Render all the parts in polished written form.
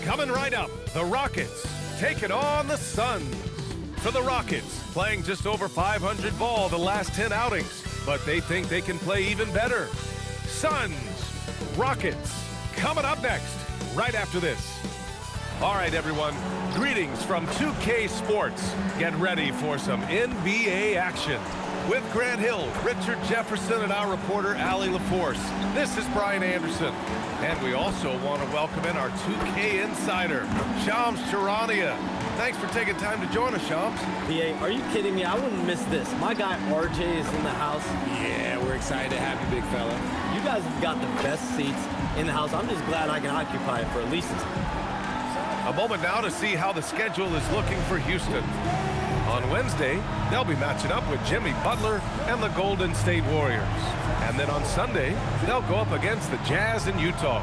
Coming right up, the Rockets taking on the Suns. For the Rockets, playing just over .500 ball the last 10 outings, but they think they can play even better. Suns, Rockets, coming up next, right after this. All right, everyone, greetings from 2K Sports. Get ready for some NBA action. With Grant Hill, Richard Jefferson, and our reporter, Allie LaForce. This is Brian Anderson. And we also want to welcome in our 2K insider, Shams Charania. Thanks for taking time to join us, Shams. BA, are you kidding me? I wouldn't miss this. My guy RJ is in the house. Yeah, we're excited to have you, big fella. You guys have got the best seats in the house. I'm just glad I can occupy it for at least a time. A moment now to see how the schedule is looking for Houston. On Wednesday, they'll be matching up with Jimmy Butler and the Golden State Warriors. And then on Sunday, they'll go up against the Jazz in Utah.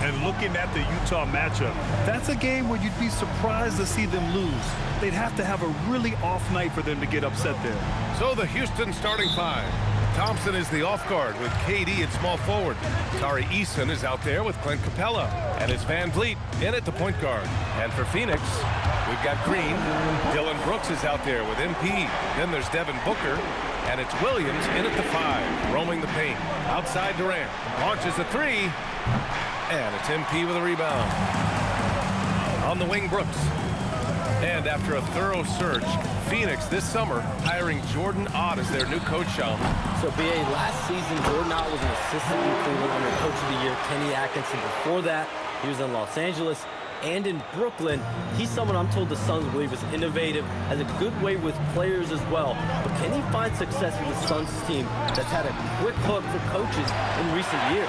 And looking at the Utah matchup, that's a game where you'd be surprised to see them lose. They'd have to have a really off night for them to get upset there. So the Houston starting five. Thompson is the off guard with KD at small forward. Tari Eason is out there with Clint Capella. And it's Van Vliet in at the point guard. And for Phoenix, we've got Green. Dylan Brooks is out there with MP. Then there's Devin Booker. And it's Williams in at the five, roaming the paint. Outside Durant. Launches a three. And it's MP with a rebound. On the wing, Brooks. And after a thorough search, Phoenix this summer hiring Jordan Ott as their new coach, Sean. So, BA, last season, Jordan Ott was an assistant in Cleveland under Coach of the Year, Kenny Atkinson. Before that, he was in Los Angeles and in Brooklyn. He's someone I'm told the Suns believe is innovative, has a good way with players as well. But can he find success with the Suns team that's had a quick hook for coaches in recent years?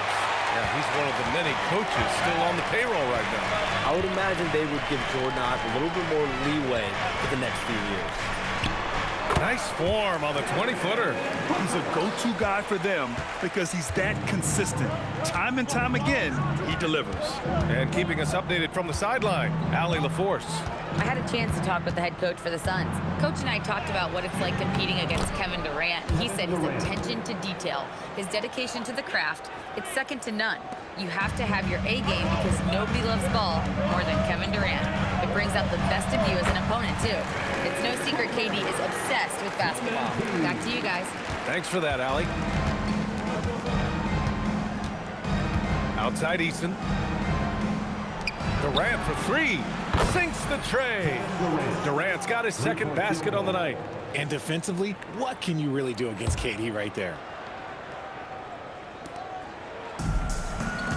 Yeah, he's one of the many coaches still on the payroll right now. I would imagine they would give Jordan Ott a little bit more leeway for the next few years. Nice form on the 20-footer. He's a go-to guy for them because he's that consistent. Time and time again, he delivers. And keeping us updated from the sideline, Allie LaForce. I had a chance to talk with the head coach for the Suns. Coach and I talked about what it's like competing against Kevin Durant. He said his attention to detail, his dedication to the craft, it's second to none. You have to have your A game because nobody loves ball more than Kevin Durant. It brings out the best of you as an opponent, too. It's no secret KD is obsessed with basketball. Back to you guys. Thanks for that, Allie. Outside Eason. Durant for three. Sinks the tray. Durant's got his second basket on the night. And defensively, what can you really do against KD right there?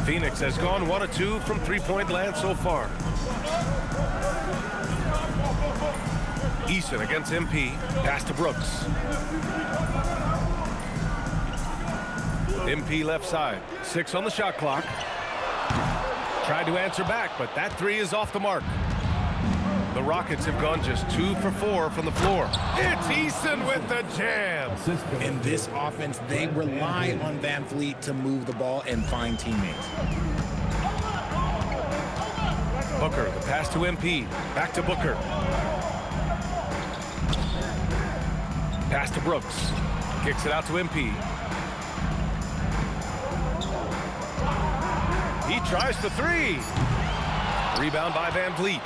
Phoenix has gone 1 of 2 from three-point land so far. Eason against MP. Pass to Brooks. MP left side. 6 on the shot clock. Tried to answer back, but that three is off the mark. The Rockets have gone just 2 for 4 from the floor. It's Eason with the jam. In this offense, they rely on Van Vliet to move the ball and find teammates. Booker, the pass to MP. Back to Booker. Pass to Brooks. Kicks it out to MP. He tries the three. Rebound by Van Vliet.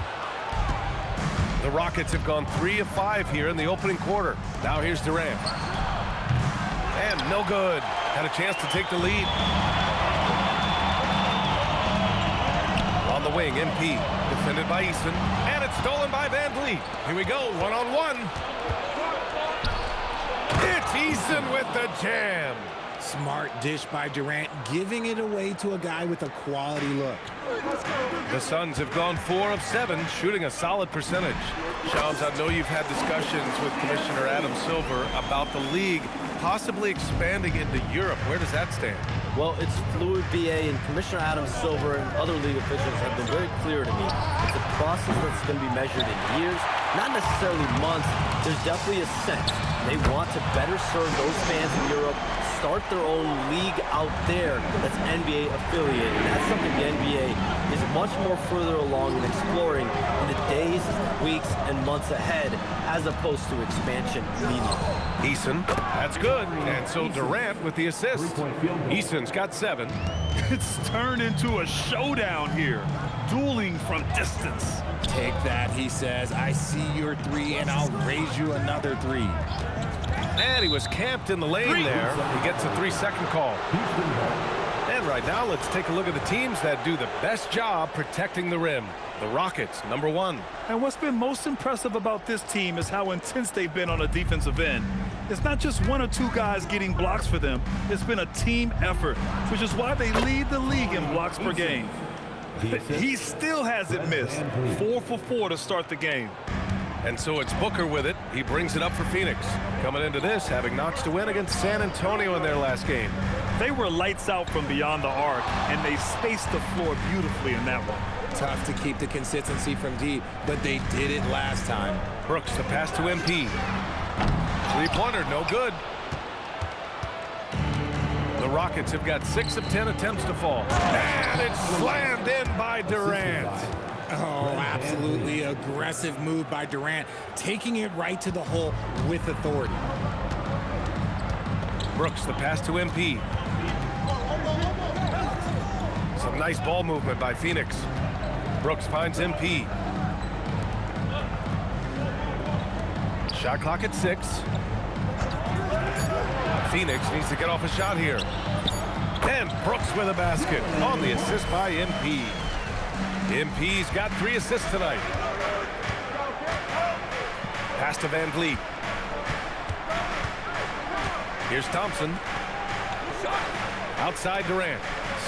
The Rockets have gone 3 of 5 here in the opening quarter. Now here's Durant. And no good. Had a chance to take the lead. On the wing, MP. Defended by Eason. And it's stolen by Van Vliet. Here we go, one-on-one. It's Eason with the jam. Smart dish by Durant, giving it away to a guy with a quality look. The Suns have gone 4 of 7, shooting a solid percentage. Shams, I know you've had discussions with Commissioner Adam Silver about the league possibly expanding into Europe. Where does that stand? Well, it's fluid, BA, and Commissioner Adam Silver and other league officials have been very clear to me. It's a process that's going to be measured in years, not necessarily months. There's definitely a sense they want to better serve those fans in Europe, start their own league out there that's NBA affiliated. And that's something the NBA is much more further along in exploring in the days, weeks, and months ahead, as opposed to expansion immediately. Eason, that's good, and so Durant with the assist. Easton's got 7. It's turned into a showdown here. Dueling from distance. Take that, he says. I see your 3, and I'll raise you another 3. And he was camped in the lane there. He gets a 3-second call. And right now, let's take a look at the teams that do the best job protecting the rim. The Rockets, number 1. And what's been most impressive about this team is how intense they've been on the defensive end. It's not just 1 or 2 guys getting blocks for them. It's been a team effort, which is why they lead the league in blocks per game. He still hasn't missed. 4 for 4 to start the game. And so it's Booker with it. He brings it up for Phoenix. Coming into this, having notched a win against San Antonio in their last game. They were lights out from beyond the arc, and they spaced the floor beautifully in that one. Tough to keep the consistency from deep, but they did it last time. Brooks, the pass to MP. 3-pointer, no good. The Rockets have got 6 of 10 attempts to fall. And it's slammed in by Durant. Oh, absolutely aggressive move by Durant, taking it right to the hole with authority. Brooks, the pass to MP. Some nice ball movement by Phoenix. Brooks finds MP. Shot clock at 6. Phoenix needs to get off a shot here. And Brooks with a basket on the assist by MP. MP's got 3 assists tonight. Pass to Van Vliet. Here's Thompson. Outside Durant.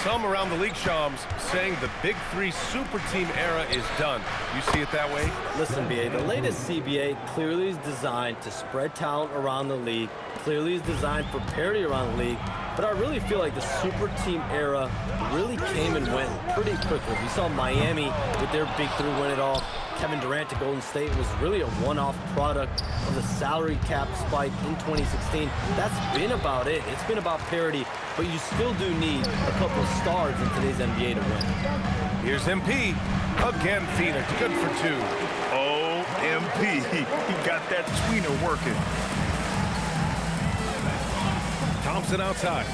Some around the league, Shams, saying the Big 3 super team era is done. You see it that way? Listen, BA, the latest CBA clearly is designed to spread talent around the league, clearly is designed for parity around the league, but I really feel like the super team era really came and went pretty quickly. We saw Miami with their Big 3 win it all. Kevin Durant to Golden State was really a one-off product of the salary cap spike in 2016. That's been about it. It's been about parity, but you still do need a couple of stars in today's NBA to win. Here's MP. Again, Phoenix, good for 2. Oh, MP. He got that tweener working. Thompson outside.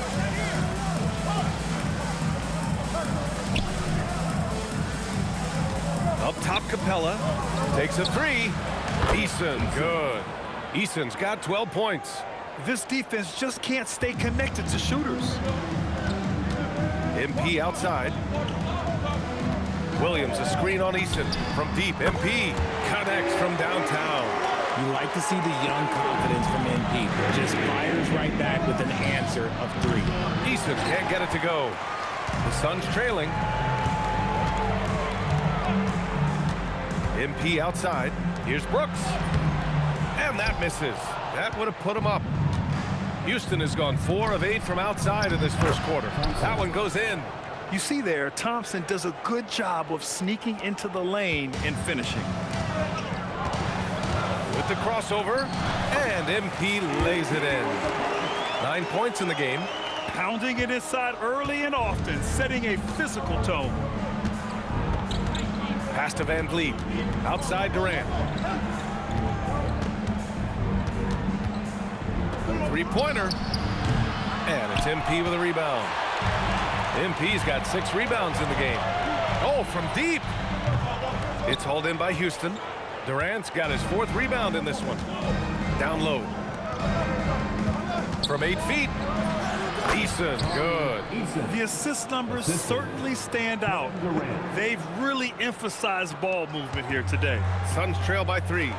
Up top, Capella. Takes a 3. Eason, good. Eason's got 12 points. This defense just can't stay connected to shooters. MP outside. Williams, a screen on Easton. From deep, MP connects from downtown. You like to see the young confidence from MP. Just fires right back with an answer of 3. Easton can't get it to go. The Suns trailing. MP outside. Here's Brooks. And that misses. That would have put him up. Houston has gone 4 of 8 from outside in this first quarter. That one goes in. You see there, Thompson does a good job of sneaking into the lane and finishing. With the crossover, and MP lays it in. 9 points in the game. Pounding it inside early and often, setting a physical tone. Pass to Van Vliet. Outside Durant. 3-pointer. And it's MP with a rebound. MP's got 6 rebounds in the game. Oh, from deep. It's hauled in by Houston. Durant's got his 4th rebound in this one. Down low. From 8 feet. Eason, good. The assist numbers certainly stand out. They've really emphasized ball movement here today. Suns trail by 3.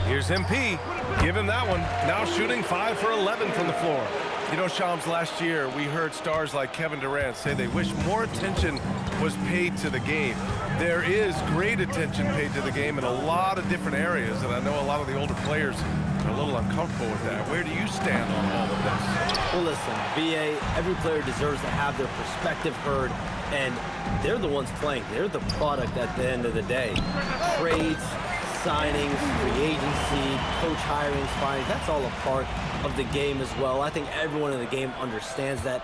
Here's MP. Give him that one. Now shooting 5 for 11 from the floor. You know, Shams, last year we heard stars like Kevin Durant say they wish more attention was paid to the game. There is great attention paid to the game in a lot of different areas, and I know a lot of the older players are a little uncomfortable with that. Where do you stand on all of this? Well, listen, BA, every player deserves to have their perspective heard, and they're the ones playing. They're the product at the end of the day. Trades, signings, free agency, coach hirings, firings, that's all a part of the game as well. I think everyone in the game understands that.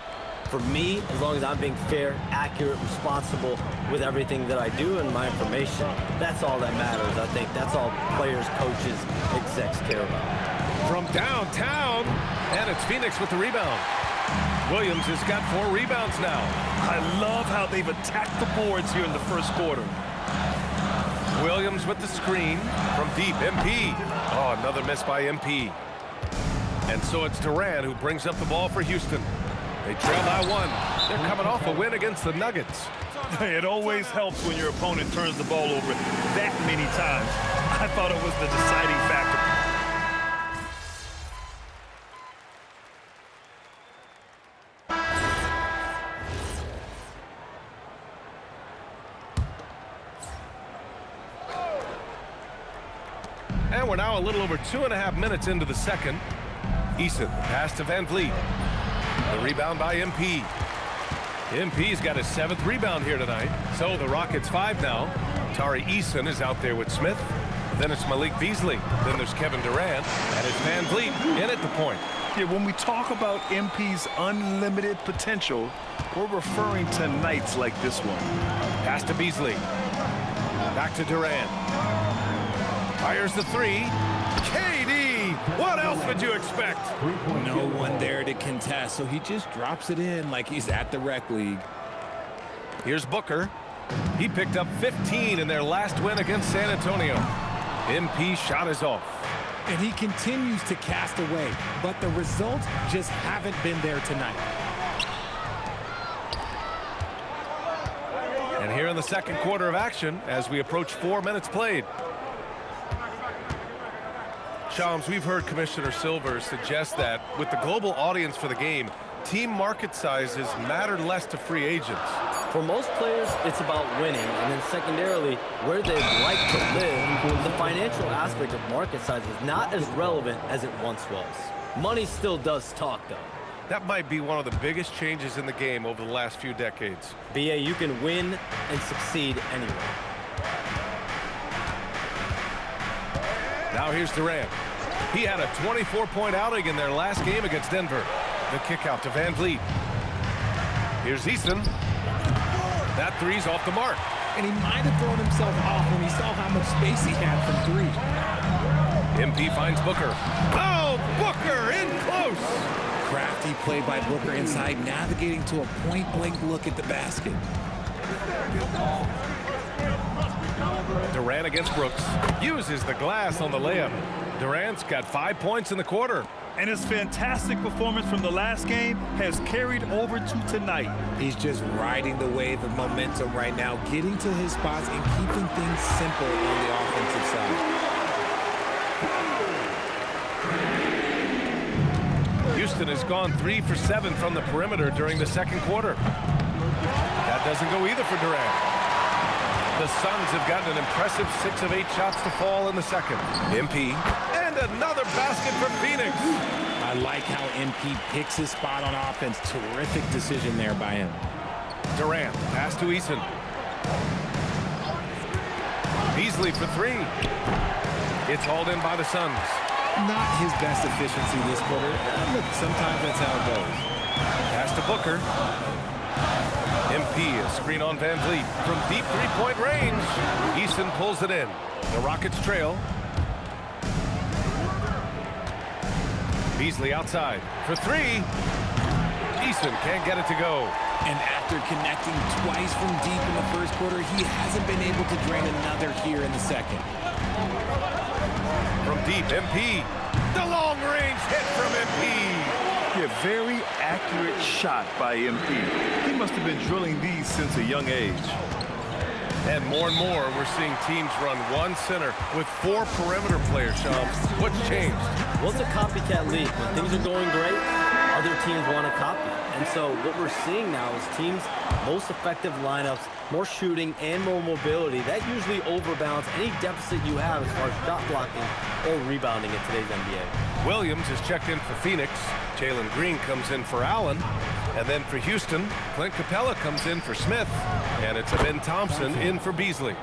For me, as long as I'm being fair, accurate, responsible with everything that I do and my information, that's all that matters. I think that's all players, coaches, execs care about. From downtown, and it's Phoenix with the rebound. Williams has got 4 rebounds now. I love how they've attacked the boards here in the first quarter. Williams with the screen from deep. MP. Oh, another miss by MP. And so it's Durant who brings up the ball for Houston. They trail by 1. They're coming off a win against the Nuggets. It always helps when your opponent turns the ball over that many times. I thought it was the deciding factor. And we're now a little over 2.5 minutes into the second. Eason, pass to Van Vliet. The rebound by MP. MP's got his 7th rebound here tonight. So the Rockets 5 now. Tari Eason is out there with Smith. Then it's Malik Beasley. Then there's Kevin Durant. And it's Van Vliet in at the point. Yeah, when we talk about MP's unlimited potential, we're referring to nights like this one. Pass to Beasley. Back to Durant. Fires the 3. KD! What else would you expect? No one there to contest, so he just drops it in like he's at the rec league. Here's Booker. He picked up 15 in their last win against San Antonio. MP shot is off. And he continues to cast away, but the results just haven't been there tonight. And here in the second quarter of action, as we approach 4 minutes played. Shams, we've heard Commissioner Silver suggest that with the global audience for the game, team market sizes matter less to free agents. For most players, it's about winning, and then secondarily, where they'd like to live. The financial aspect of market size is not as relevant as it once was. Money still does talk, though. That might be one of the biggest changes in the game over the last few decades. BA, you can win and succeed anywhere. Now here's Durant. He had a 24-point outing in their last game against Denver. The kick out to Van Vliet. Here's Eason. That 3's off the mark. And he might have thrown himself off when he saw how much space he had from 3. MP finds Booker. Oh, Booker in close. Crafty play by Booker inside, navigating to a point-blank look at the basket. Durant against Brooks. Uses the glass on the layup. Durant's got 5 points in the quarter. And his fantastic performance from the last game has carried over to tonight. He's just riding the wave of momentum right now, getting to his spots and keeping things simple on the offensive side. Houston has gone 3 for 7 from the perimeter during the second quarter. That doesn't go either for Durant. The Suns have gotten an impressive 6 of 8 shots to fall in the second. MP, and another basket for Phoenix. I like how MP picks his spot on offense. Terrific decision there by him. Durant, pass to Eason. Beasley for 3. It's hauled in by the Suns. Not his best efficiency this quarter. Look, sometimes that's how it goes. Pass to Booker. MP, a screen on Van Vliet from deep 3-point range. Eason pulls it in. The Rockets trail. Beasley outside for 3. Eason can't get it to go. And after connecting twice from deep in the first quarter, he hasn't been able to drain another here in the second. From deep, MP. The long-range hit from MP. Yeah, very accurate shot by MP. He must have been drilling these since a young age. And more, we're seeing teams run 1 center with 4 perimeter players, Shams. What's changed? Well, it's a copycat league. When things are going great, other teams want to copy. And so what we're seeing now is teams' most effective lineups, more shooting and more mobility. That usually overbalance any deficit you have as far as shot blocking or rebounding in today's NBA. Williams is checked in for Phoenix. Jalen Green comes in for Allen. And then for Houston, Clint Capella comes in for Smith. And it's Ben Thompson in for Beasley.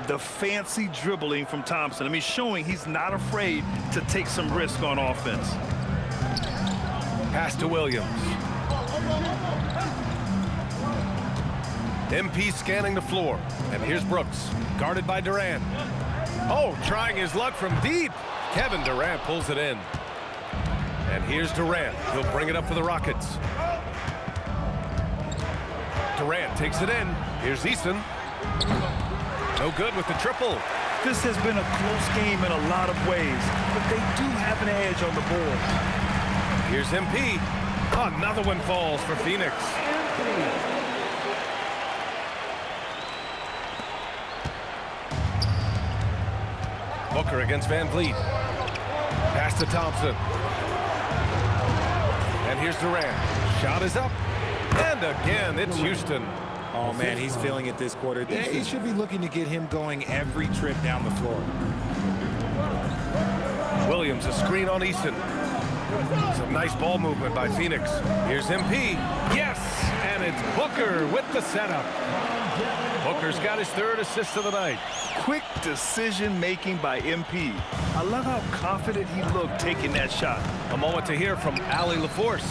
The fancy dribbling from Thompson. I mean, showing he's not afraid to take some risk on offense. Pass to Williams. MP scanning the floor. And here's Brooks, guarded by Durant. Oh, trying his luck from deep. Kevin Durant pulls it in. And here's Durant. He'll bring it up for the Rockets. Durant takes it in. Here's Eason. No good with the triple. This has been a close game in a lot of ways, but they do have an edge on the board. Here's MP. Another one falls for Phoenix. Booker against Van Vliet. Pass to Thompson. And here's Durant. Shot is up. And again, it's Houston. Oh, man, he's feeling it this quarter. They should be looking to get him going every trip down the floor. Williams, a screen on Easton. Some nice ball movement by Phoenix. Here's MP. Yes! And it's Booker with the setup. Booker's got his third assist of the night. Quick decision-making by MP. I love how confident he looked taking that shot. A moment to hear from Allie LaForce.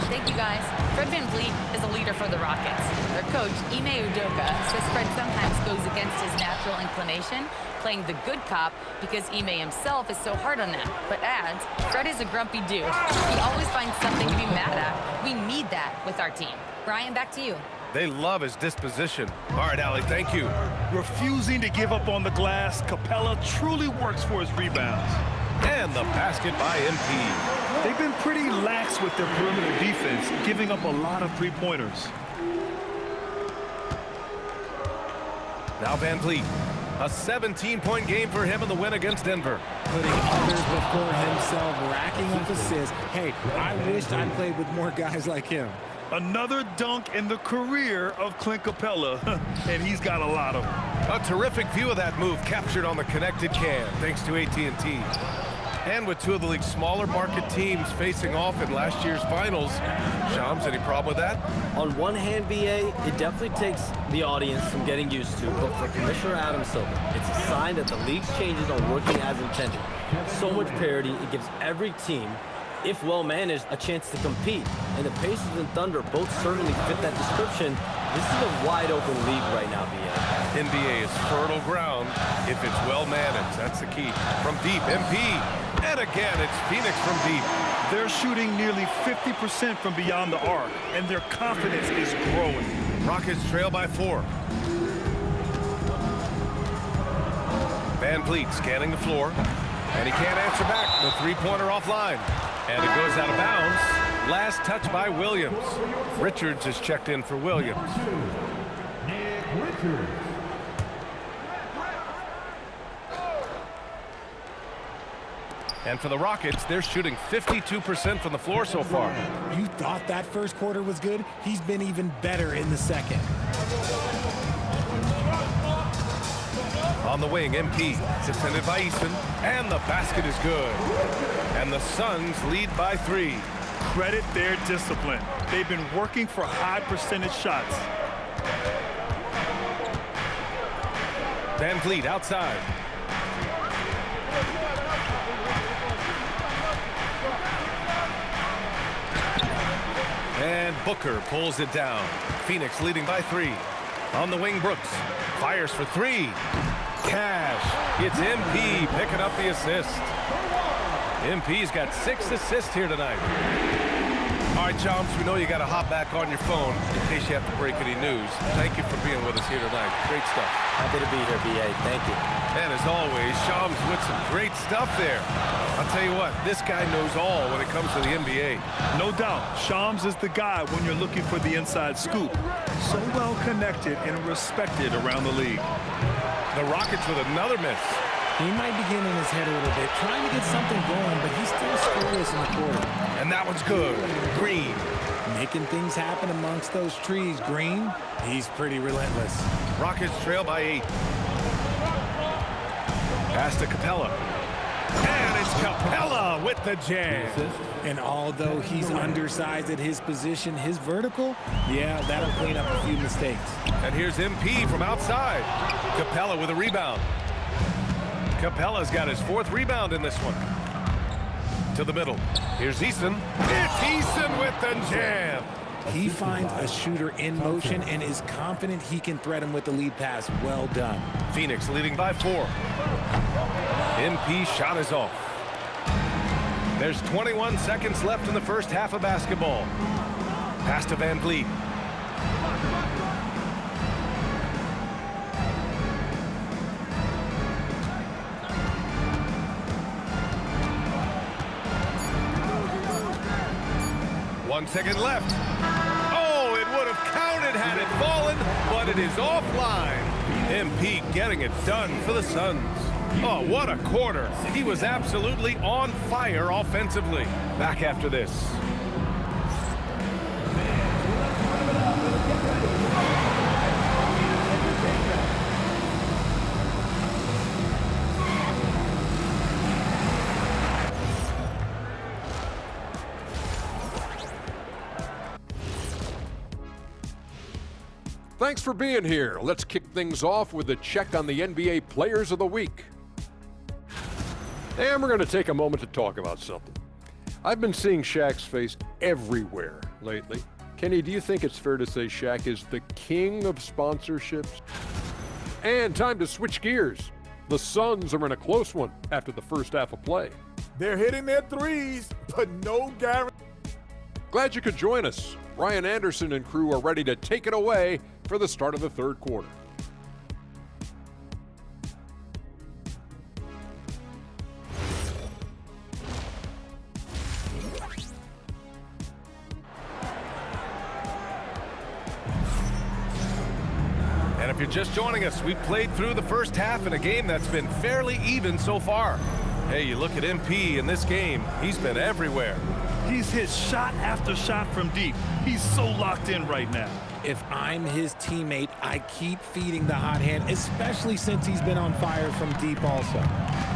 Thank you, guys. Fred VanVleet is a leader for the Rockets. Their coach, Ime Udoka, says Fred sometimes goes against his natural inclination, playing the good cop because Ime himself is so hard on them. But adds, Fred is a grumpy dude. He always finds something to be mad at. We need that with our team. Brian, back to you. They love his disposition. All right, Allie, thank you. Refusing to give up on the glass, Capella truly works for his rebounds. And the basket by MP. They've been pretty lax with their perimeter defense, giving up a lot of three-pointers. Now Van Vliet. A 17-point game for him in the win against Denver. Putting others before himself, racking up assists. Hey, I wished I played with more guys like him. Another dunk in the career of Clint Capella, and he's got a lot of them. A terrific view of that move captured on the connected cam, thanks to AT&T. And with two of the league's smaller market teams facing off in last year's finals, Shams, any problem with that? On one hand, BA, it definitely takes the audience from getting used to, but for Commissioner Adam Silver, it's a sign that the league's changes are working as intended. So much parity, it gives every team, if well managed, a chance to compete. And the Pacers and Thunder both certainly fit that description. This is a wide open league right now, BA. NBA is fertile ground if it's well managed. That's the key. From deep, MP. And again, it's Phoenix from deep. They're shooting nearly 50% from beyond the arc, and their confidence is growing. Rockets trail by 4. Van Vliet scanning the floor, and he can't answer back. The three-pointer offline. And it goes out of bounds. Last touch by Williams. Richards is checked in for Williams. And for the Rockets, they're shooting 52% from the floor so far. You thought that first quarter was good? He's been even better in the second. On the wing, MP, defended by Easton, and the basket is good. And the Suns lead by 3. Credit their discipline. They've been working for high percentage shots. Van Vliet outside. And Booker pulls it down. Phoenix leading by 3. On the wing, Brooks fires for 3. Cash. It's MP picking up the assist. MP's got 6 assists here tonight. All right, Chomps, we know you got to hop back on your phone in case you have to break any news. Thank you for being with us here tonight. Great stuff. Happy to be here, BA. Thank you. And as always, Shams with some great stuff there. I'll tell you what, this guy knows all when it comes to the NBA. No doubt, Shams is the guy when you're looking for the inside scoop. So well connected and respected around the league. The Rockets with another miss. He might be getting in his head a little bit, trying to get something going, but he's still scoreless in the quarter. And that one's good. Green. Making things happen amongst those trees, Green. He's pretty relentless. Rockets trail by 8. Pass to Capella. And it's Capella with the jam. And although he's undersized at his position, his vertical, yeah, that'll clean up a few mistakes. And here's MP from outside. Capella with a rebound. Capella's got his 4th rebound in this one. To the middle. Here's Easton. It's Easton with the jam. He finds a shooter in motion and is confident he can thread him with the lead pass. Well done. Phoenix leading by 4. MP shot is off. There's 21 seconds left in the first half of basketball. Pass to Van Vliet. One second left. Oh, it would have counted had it fallen, but it is offline. MP getting it done for the Suns. Oh, what a quarter. He was absolutely on fire offensively. Back after this. Thanks for being here. Let's kick things off with a check on the NBA Players of the Week. And we're going to take a moment to talk about something. I've been seeing Shaq's face everywhere lately. Kenny, do you think it's fair to say Shaq is the king of sponsorships? And time to switch gears. The Suns are in a close one after the first half of play. They're hitting their threes, but no guarantee. Glad you could join us. Ryan Anderson and crew are ready to take it away for the start of the third quarter. And if you're just joining us, we've played through the first half in a game that's been fairly even so far. Hey, you look at MP in this game, he's been everywhere. He's hit shot after shot from deep. He's so locked in right now. If I'm his teammate, I keep feeding the hot hand, especially since he's been on fire from deep also.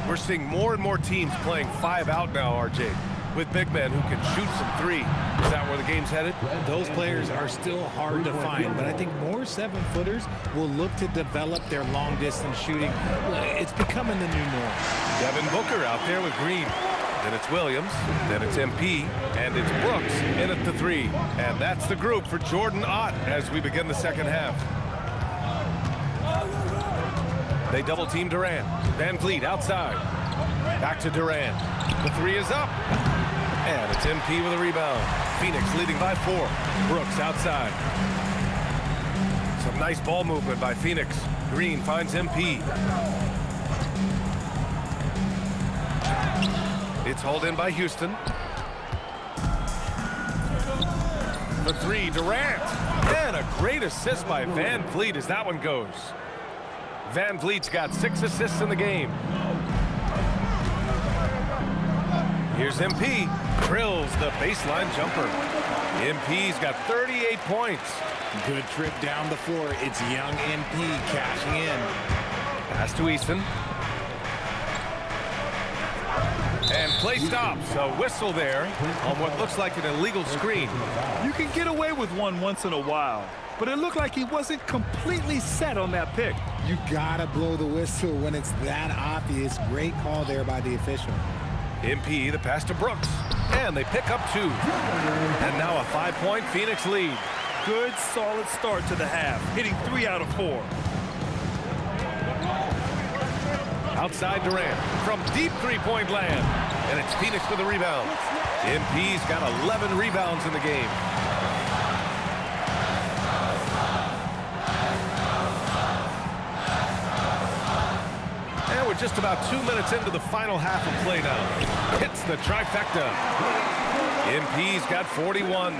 We're seeing more and more teams playing 5 out now, RJ, with big men who can shoot some 3. Is that where the game's headed? Those players are still hard to find, but I think more 7-footers will look to develop their long-distance shooting. It's becoming the new norm. Devin Booker out there with Green. Then it's Williams, then it's MP, and it's Brooks in at the 3. And that's the group for Jordan Ott as we begin the second half. They double team Durant. Van Vliet outside. Back to Durant. The 3 is up. And it's MP with a rebound. Phoenix leading by 4. Brooks outside. Some nice ball movement by Phoenix. Green finds MP. It's hauled in by Houston. The 3, Durant. And a great assist by Van Vliet as that one goes. Van Vliet's got 6 assists in the game. Here's MP. Drills the baseline jumper. MP's got 38 points. Good trip down the floor. It's young MP cashing in. Pass to Easton. And play stops. A whistle there on what looks like an illegal screen. You can get away with one once in a while, but it looked like he wasn't completely set on that pick. You gotta blow the whistle when it's that obvious. Great call there by the official. MP, the pass to Brooks. And they pick up 2. And now a 5-point Phoenix lead. Good, solid start to the half, hitting 3 out of 4. Outside Durant from deep 3-point land. And it's Phoenix with a rebound. MP's got 11 rebounds in the game. And we're just about 2 minutes into the final half of play now. Hits the trifecta. MP's got 41.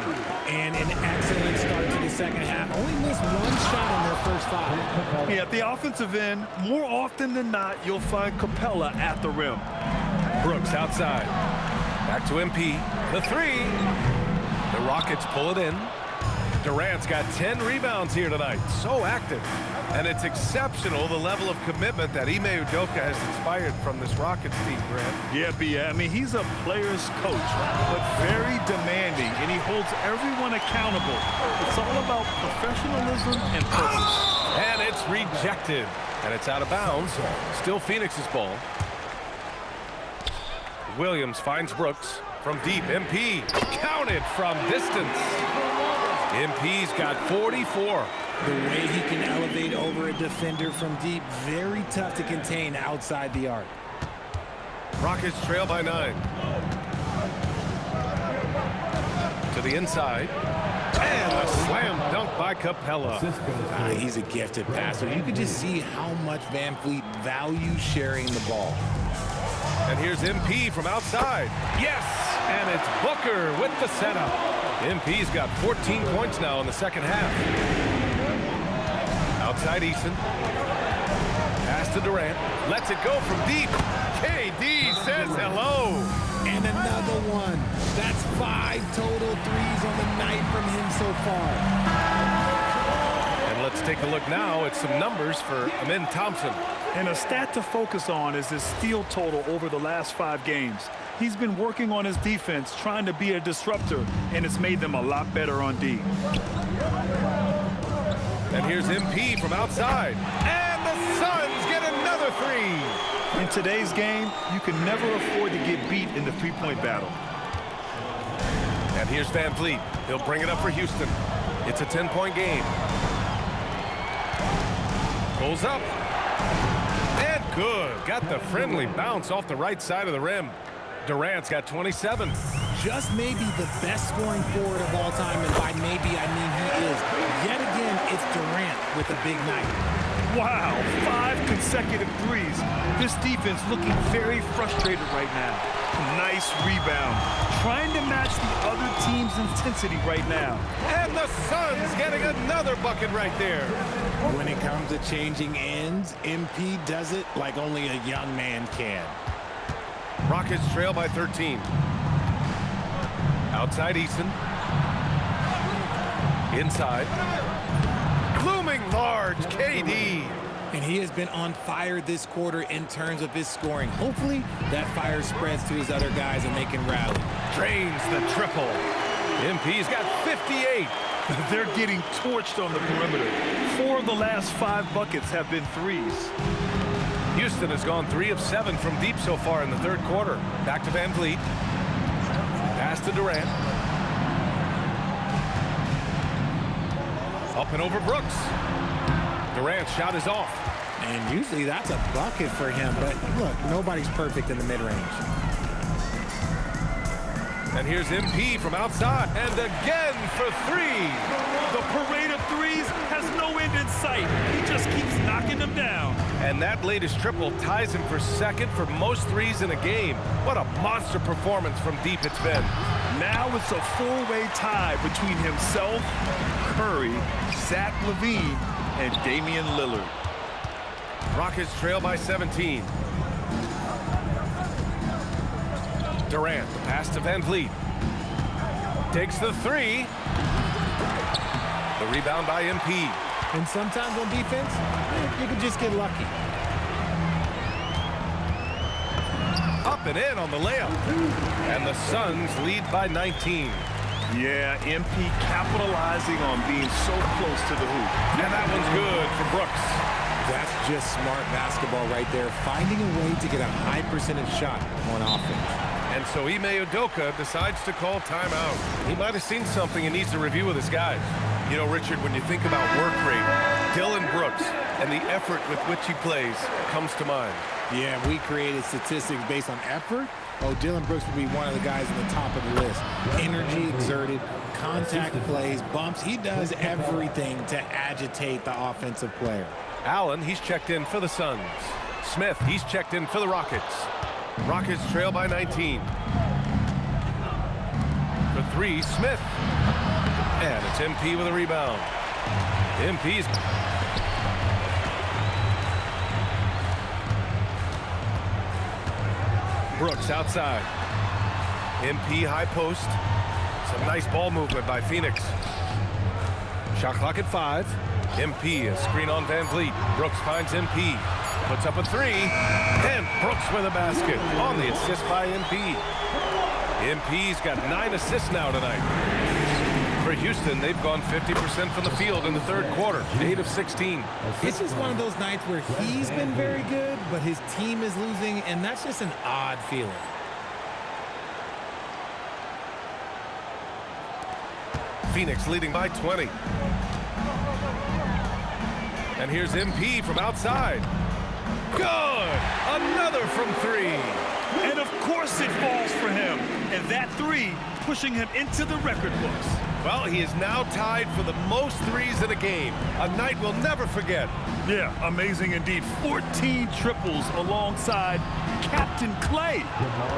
And an excellent start to the second half. Only missed 1 shot in their first 5. Yeah, at the offensive end, more often than not, you'll find Capella at the rim. Brooks outside. Back to MP. The 3. The Rockets pull it in. Durant's got 10 rebounds here tonight. So active. And it's exceptional, the level of commitment that Ime Udoka has inspired from this Rockets team, Grant. Yeah, B. I mean, he's a player's coach, but very demanding, and he holds everyone accountable. It's all about professionalism and purpose. And it's rejected. And it's out of bounds. Still Phoenix's ball. Williams finds Brooks from deep. MP counted from distance. MP's got 44. The way he can elevate over a defender from deep, very tough to contain outside the arc. Rockets trail by 9. To the inside. And a slam dunk by Capella. He's a gifted passer. You can just see how much Van Fleet values sharing the ball. And here's MP from outside. Yes! And it's Booker with the setup. MP's got 14 points now in the second half. Outside Eason. Pass to Durant. Lets it go from deep. KD says hello. And another one. That's 5 total threes on the night from him so far. And let's take a look now at some numbers for Amin Thompson. And a stat to focus on is his steal total over the last 5 games. He's been working on his defense, trying to be a disruptor, and it's made them a lot better on D. And here's MP from outside. And the Suns get another 3. In today's game, you can never afford to get beat in the three-point battle. And here's Van Fleet. He'll bring it up for Houston. It's a 10-point game. Pulls up. And good. Got the friendly bounce off the right side of the rim. Durant's got 27. Just maybe the best scoring forward of all time, and by maybe I mean he is. Yet again, it's Durant with a big night. Wow, 5 consecutive threes. This defense looking very frustrated right now. Nice rebound. Trying to match the other team's intensity right now. And the Suns getting another bucket right there. When it comes to changing ends, MP does it like only a young man can. Rockets trail by 13. Outside Eason. Inside. Looming large, KD. And he has been on fire this quarter in terms of his scoring. Hopefully, that fire spreads to his other guys and they can rally. Drains the triple. MP's got 58. They're getting torched on the perimeter. 4 of the last 5 buckets have been threes. Houston has gone 3 of 7 from deep so far in the third quarter. Back to Van Fleet. Pass to Durant. Up and over Brooks. Durant's shot is off. And usually that's a bucket for him, but look, nobody's perfect in the mid-range. And here's MP from outside. And again for 3. The parade of threes has no end in sight. He just keeps knocking them down. And that latest triple ties him for second for most threes in a game. What a monster performance from deep it's been. Now it's a four-way tie between himself, Curry, Zach LaVine, and Damian Lillard. Rockets trail by 17. Durant, the pass to Van Fleet. Takes the 3. The rebound by MP. And sometimes on defense, you can just get lucky. Up and in on the layup. And the Suns lead by 19. Yeah, MP capitalizing on being so close to the hoop. And that one's good for Brooks. That's just smart basketball right there, finding a way to get a high percentage shot on offense. And so Ime Udoka decides to call timeout. He might have seen something and needs to review with his guys. You know, Richard, when you think about work rate, Dylan Brooks and the effort with which he plays comes to mind. Yeah, we created statistics based on effort. Oh, Dylan Brooks would be one of the guys on the top of the list. Energy exerted, contact plays, bumps. He does everything to agitate the offensive player. Allen, he's checked in for the Suns. Smith, he's checked in for the Rockets. Rockets trail by 19. For 3, Smith. And it's MP with a rebound. MP's... Brooks outside. MP high post. Some nice ball movement by Phoenix. Shot clock at 5. MP, a screen on Van Fleet. Brooks finds MP. Puts up a 3. And Brooks with a basket on the assist by MP. MP's got 9 assists now tonight. For Houston, they've gone 50% from the field in the third quarter. 8 of 16. It's just one of those nights where he's been very good, but his team is losing, and that's just an odd feeling. Phoenix leading by 20. And here's MP from outside. Good! Another from 3. And of course it falls for him. And that 3 pushing him into the record books. Well, he is now tied for the most threes in a game. A night we'll never forget. Yeah, amazing indeed. 14 triples alongside Captain Klay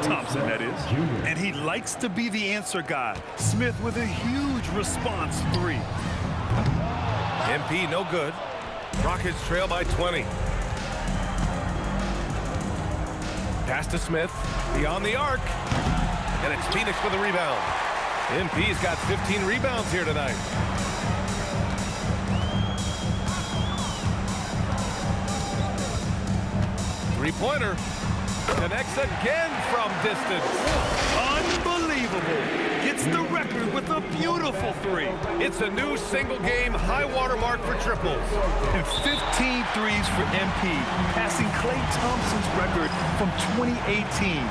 Thompson, that is. And he likes to be the answer guy. Smith with a huge response 3. MP no good. Rockets trail by 20. Pass to Smith, beyond the arc. And it's Phoenix with a rebound. MP's got 15 rebounds here tonight. Three-pointer. Connects again from distance. Unbelievable. Gets the record with a beautiful 3. It's a new single-game high-water mark for triples. And 15 threes for MP, passing Klay Thompson's record from 2018.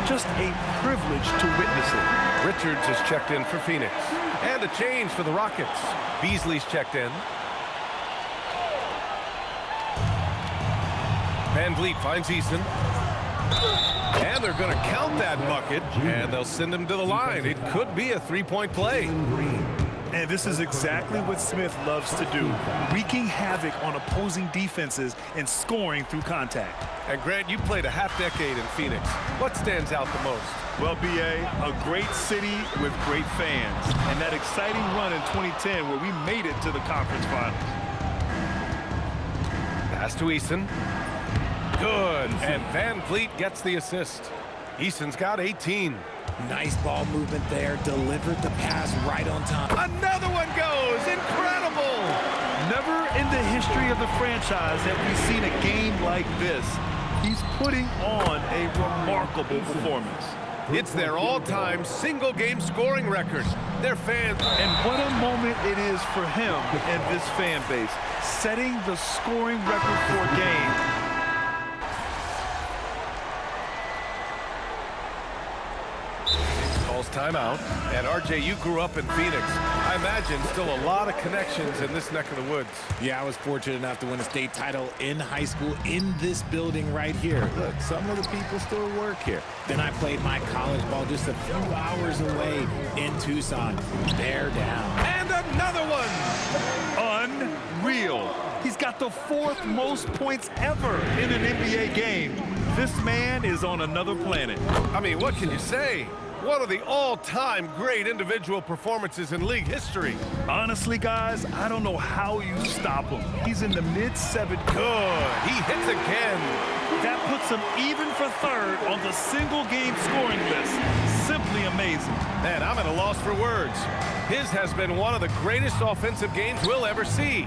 Just a privilege to witness it. Richards is checked in for Phoenix. And a change for the Rockets. Beasley's checked in. Van Vliet finds Easton. And they're going to count that bucket, and they'll send him to the line. It could be a three-point play. And this is exactly what Smith loves to do, wreaking havoc on opposing defenses and scoring through contact. And Grant, you played a half-decade in Phoenix. What stands out the most? Well, B.A., a great city with great fans. And that exciting run in 2010 where we made it to the conference finals. Pass to Easton. Good, and Van Vliet gets the assist. Easton's got 18. Nice ball movement there. Delivered the pass right on time. Another one goes. Incredible. Never in the history of the franchise have we seen a game like this. He's putting on a remarkable performance. It's their all-time single-game scoring record. Their fans. And what a moment it is for him and this fan base, setting the scoring record for a game. Timeout. And RJ, you grew up in Phoenix. I imagine still a lot of connections in this neck of the woods. Yeah, I was fortunate enough to win a state title in high school in this building right here. Look, some of the people still work here. Then I played my college ball just a few hours away in Tucson. They're down. And another one. Unreal. He's got the 4th most points ever in an NBA game. This man is on another planet. I mean, what can you say? One of the all-time great individual performances in league history. Honestly, guys, I don't know how you stop him. He's in the mid-7. Good. He hits again. That puts him even for 3rd on the single-game scoring list. Simply amazing. Man, I'm at a loss for words. His has been one of the greatest offensive games we'll ever see.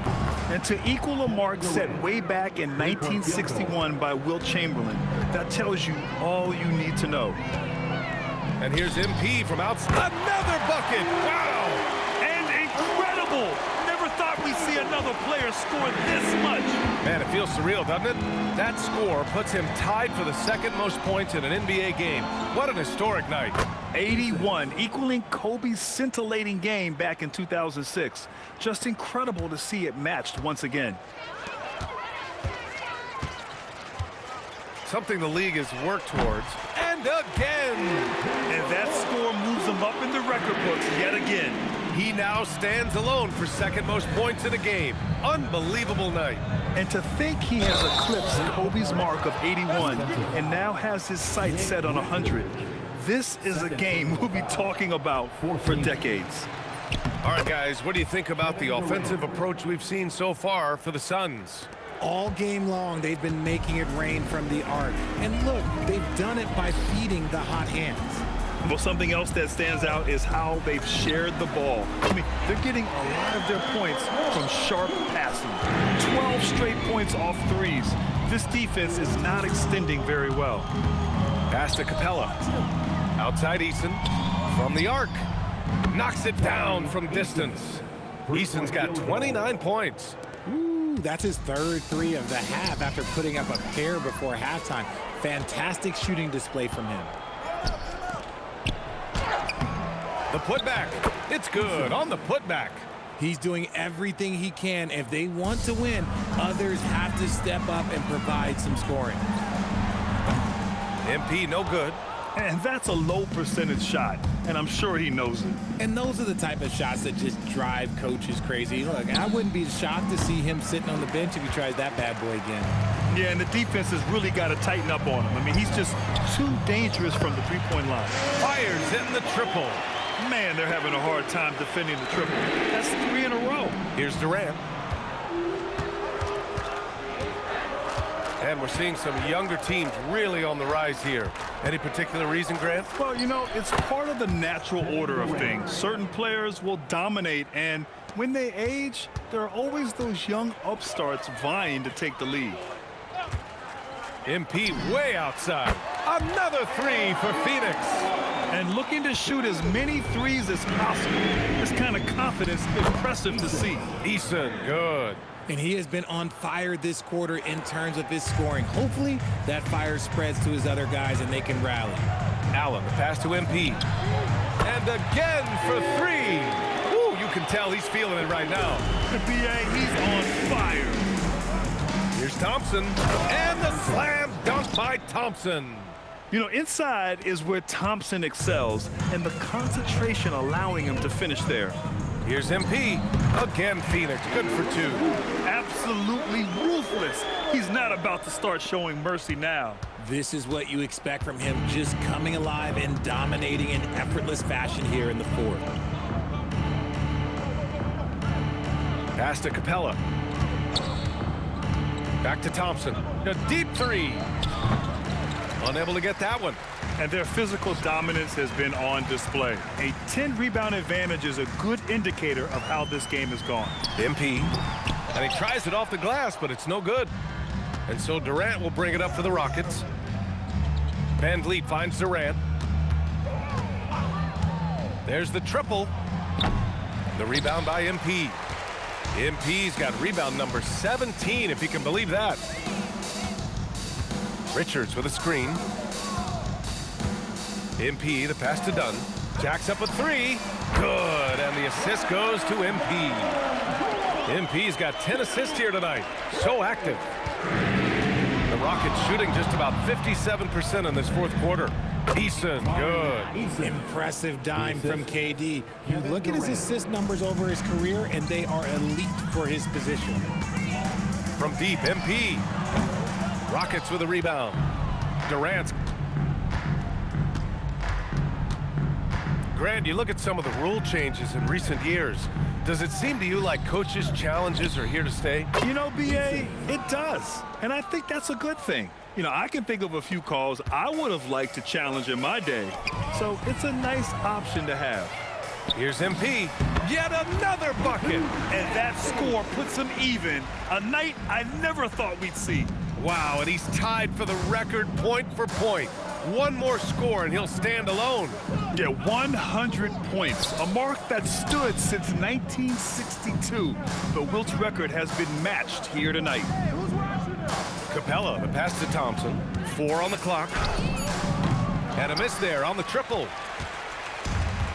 And to equal a mark set way back in 1961 by Wilt Chamberlain, that tells you all you need to know. And here's MP from outside. Another bucket. Wow. And incredible. Never thought we'd see another player score this much. Man, it feels surreal, doesn't it? That score puts him tied for the 2nd most points in an NBA game. What an historic night. 81, equaling Kobe's scintillating game back in 2006. Just incredible to see it matched once again. Something the league has worked towards. And again. And that score moves him up in the record books yet again. He now stands alone for 2nd most points in a game. Unbelievable night. And to think he has eclipsed Kobe's mark of 81 and now has his sights set on 100. This is a game we'll be talking about for decades. All right, guys, what do you think about the offensive approach we've seen so far for the Suns? All game long, they've been making it rain from the arc. And look, they've done it by feeding the hot hands. Well, something else that stands out is how they've shared the ball. I mean, they're getting a lot of their points from sharp passing. 12 straight points off threes. This defense is not extending very well. Pass to Capella. Outside Easton. From the arc. Knocks it down from distance. Easton's got 29 points. That's his 3rd 3 of the half after putting up a pair before halftime. Fantastic shooting display from him. The putback. It's good on the putback. He's doing everything he can. If they want to win, others have to step up and provide some scoring. MP, no good. And that's a low percentage shot, and I'm sure he knows it. And those are the type of shots that just drive coaches crazy. Look, I wouldn't be shocked to see him sitting on the bench if he tries that bad boy again. Yeah, and the defense has really got to tighten up on him. I mean, he's just too dangerous from the three-point line. Fires in the triple. Man, they're having a hard time defending the triple. That's 3 in a row. Here's Durant. And we're seeing some younger teams really on the rise here. Any particular reason, Grant? Well, you know, it's part of the natural order of things. Certain players will dominate, and when they age, there are always those young upstarts vying to take the lead. MP way outside. Another 3 for Phoenix. And looking to shoot as many threes as possible. This kind of confidence is impressive to see. Eason, good. And he has been on fire this quarter in terms of his scoring. Hopefully, that fire spreads to his other guys and they can rally. Allen, the pass to MP. And again for 3. Woo, you can tell he's feeling it right now. The BA, he's on fire. Here's Thompson. And the slam dunk by Thompson. You know, inside is where Thompson excels, and the concentration allowing him to finish there. Here's MP. Again, Phoenix. Good for 2. Absolutely ruthless. He's not about to start showing mercy now. This is what you expect from him, just coming alive and dominating in effortless fashion here in the fourth. Pass to Capella. Back to Thompson. A deep 3. Unable to get that one. And their physical dominance has been on display. A 10-rebound advantage is a good indicator of how this game has gone. MP. And he tries it off the glass, but it's no good. And so Durant will bring it up for the Rockets. Van Vliet finds Durant. There's the triple. The rebound by MP. MP's got rebound number 17, if you can believe that. Richards with a screen. MP, the pass to Dunn. Jacks up a 3. Good, and the assist goes to MP. MP's got 10 assists here tonight. So active. The Rockets shooting just about 57% in this fourth quarter. Eason, good. Impressive dime from KD. You look at his assist numbers over his career, and they are elite for his position. From deep, MP. Rockets with a rebound. Durant's. Grant, you look at some of the rule changes in recent years. Does it seem to you like coaches' challenges are here to stay? You know, BA, it does. And I think that's a good thing. You know, I can think of a few calls I would have liked to challenge in my day. So it's a nice option to have. Here's MP. Yet another bucket. And that score puts him even. A night I never thought we'd see. Wow, and he's tied for the record point for point. One more score and he'll stand alone. Yeah, 100 points, a mark that stood since 1962. But Wilt's record has been matched here tonight. Capella, the pass to Thompson. 4 on the clock. And a miss there on the triple.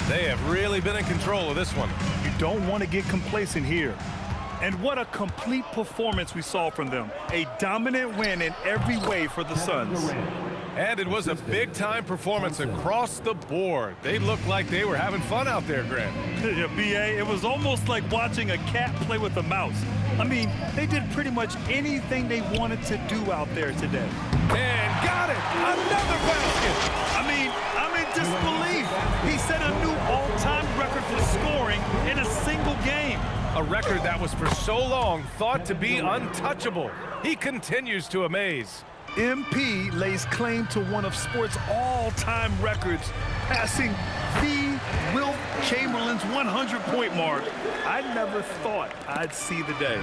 They have really been in control of this one. You don't want to get complacent here. And what a complete performance we saw from them. A dominant win in every way for the Suns. And it was a big-time performance across the board. They looked like they were having fun out there, Grant. Yeah, BA, it was almost like watching a cat play with a mouse. I mean, they did pretty much anything they wanted to do out there today. And got it! Another basket! I'm in disbelief. He set a new all-time record for scoring in a single game. A record that was for so long thought to be untouchable. He continues to amaze. MP lays claim to one of sports' all-time records, passing the Wilt Chamberlain's 100-point mark. I never thought I'd see the day.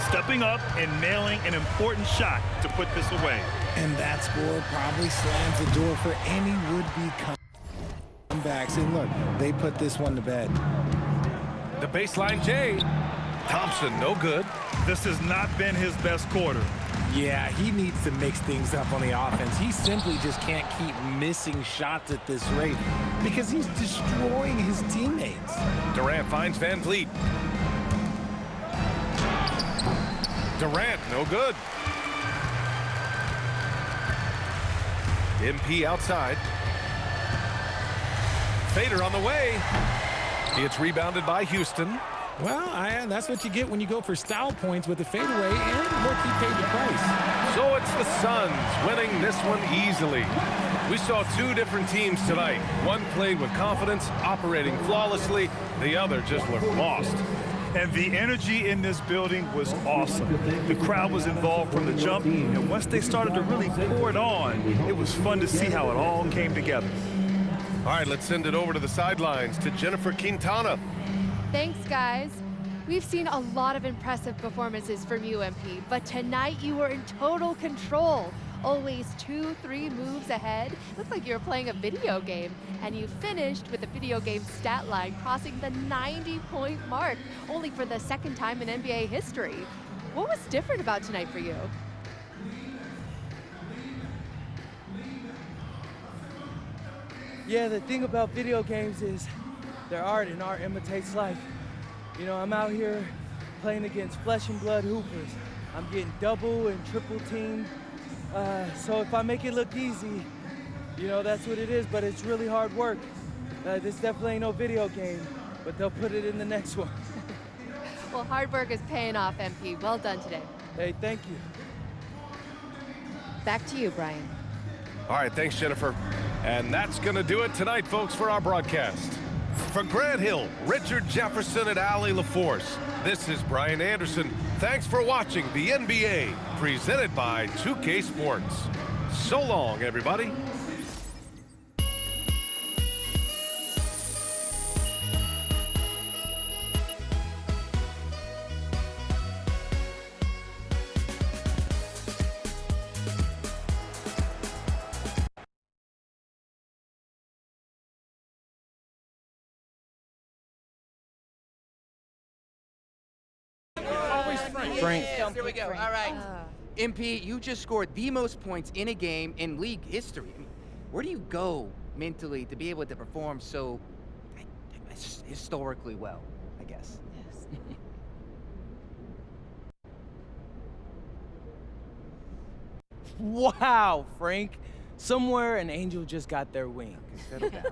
Stepping up and nailing an important shot to put this away. And that score probably slams the door for any would-be comebacks. And look, they put this one to bed. The baseline J. Thompson, no good. This has not been his best quarter. Yeah, he needs to mix things up on the offense. He simply just can't keep missing shots at this rate. because he's destroying his teammates. Durant finds Van Vliet. Durant, no good. MP outside. Fader on the way. It's rebounded by Houston. Well, that's what you get when you go for style points with the fadeaway, and look, he paid the price. So it's the Suns winning this one easily. We saw two different teams tonight. One played with confidence, operating flawlessly. The other just looked lost. And the energy in this building was awesome. The crowd was involved from the jump, and once they started to really pour it on, it was fun to see how it all came together. All right, let's send it over to the sidelines to Jennifer Quintana. Thanks, guys. We've seen a lot of impressive performances from you, MP, but tonight you were in total control. Always 2-3 moves ahead. Looked like you were playing a video game, and you finished with the video game stat line crossing the 90-point mark, only for the second time in NBA history. What was different about tonight for you? Yeah, the thing about video games is they're art, and art imitates life. You know, I'm out here playing against flesh and blood hoopers. I'm getting double and triple teamed. So if I make it look easy, you know, that's what it is, but it's really hard work. This definitely ain't no video game, but they'll put it in the next one. Well, hard work is paying off, MP. Well done today. Hey, thank you. Back to you, Brian. All right, thanks, Jennifer. And that's going to do it tonight, folks, for our broadcast. For Grant Hill, Richard Jefferson, and Allie LaForce, this is Brian Anderson. Thanks for watching the NBA, presented by 2K Sports. So long, everybody. Frank. Here we go. All right. MP, you just scored the most points in a game in league history. I mean, where do you go mentally to be able to perform so historically well, I guess? Yes. Wow, Frank. Somewhere an angel just got their wings. Settle down.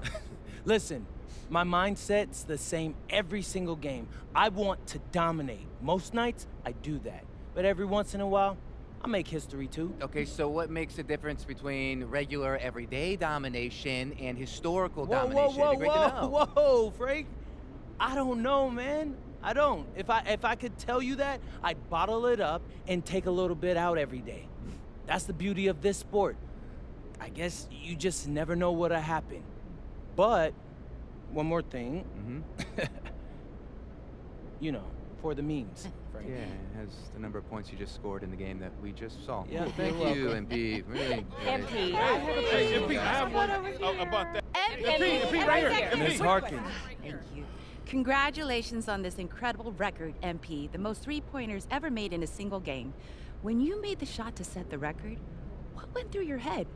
Listen, my mindset's the same every single game. I want to dominate. Most nights, I do that. But every once in a while, I make history too. Okay, so what makes the difference between regular, everyday domination and historical domination? It'd be great to know. Whoa, Frank. I don't know, man. I don't. If I could tell you that, I'd bottle it up and take a little bit out every day. That's the beauty of this sport. I guess you just never know what'll happen. But one more thing. You know, for the memes, Frank. Yeah, it has the number of points you just scored in the game that we just saw. Yeah, Cool, thank you're you, welcome. MP. Really. MP, I have one about that. MP, right here. Miss Harkin. Thank you. Congratulations on this incredible record, MP, the most three-pointers ever made in a single game. When you made the shot to set the record, what went through your head?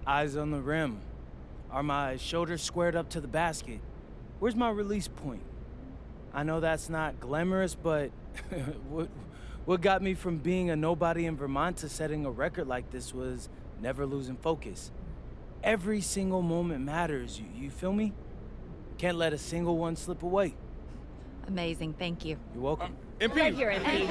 Eyes on the rim. Are my shoulders squared up to the basket? Where's my release point? I know that's not glamorous, but what got me from being a nobody in Vermont to setting a record like this was never losing focus. Every single moment matters, you feel me? Can't let a single one slip away. Amazing, thank you. You're welcome. MP. Right here, MP.